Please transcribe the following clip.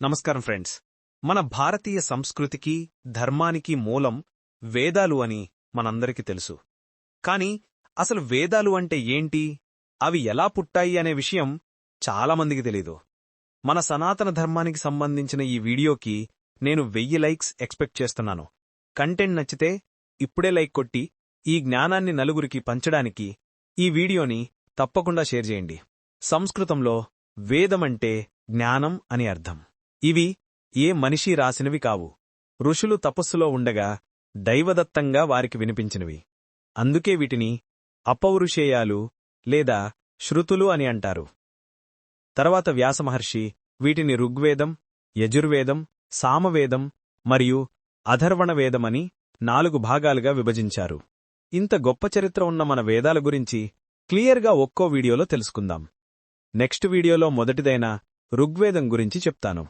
నమస్కారం ఫ్రెండ్స్. మన భారతీయ సంస్కృతికి ధర్మానికి మూలం వేదాలు అని మనందరికీ తెలుసు. కాని అసలు వేదాలు అంటే ఏంటి, అవి ఎలా పుట్టాయి అనే విషయం చాలామందికి తెలీదు. మన సనాతన ధర్మానికి సంబంధించిన ఈ వీడియోకి నేను 1000 లైక్స్ ఎక్స్పెక్ట్ చేస్తున్నాను. కంటెంట్ నచ్చితే ఇప్పుడే లైక్ కొట్టి ఈ జ్ఞానాన్ని నలుగురికి పంచడానికి ఈ వీడియోని తప్పకుండా షేర్ చేయండి. సంస్కృతంలో వేదమంటే జ్ఞానం అని అర్థం. ఇవి ఏ మనిషి రాసినవి కావు. ఋషులు తపస్సులో ఉండగా దైవదత్తంగా వారికి వినిపించినవి. అందుకే వీటిని అపౌరుషేయాలు లేదా శృతులు అని అంటారు. తర్వాత వ్యాసమహర్షి వీటిని ఋగ్వేదం, యజుర్వేదం, సామవేదం మరియు అథర్వణవేదమని 4 భాగాలుగా విభజించారు. ఇంత గొప్ప చరిత్ర ఉన్న మన వేదాల గురించి క్లియర్గా ఒక్కో వీడియోలో తెలుసుకుందాం. నెక్స్ట్ వీడియోలో మొదటిదైన ఋగ్వేదం గురించి చెప్తాను.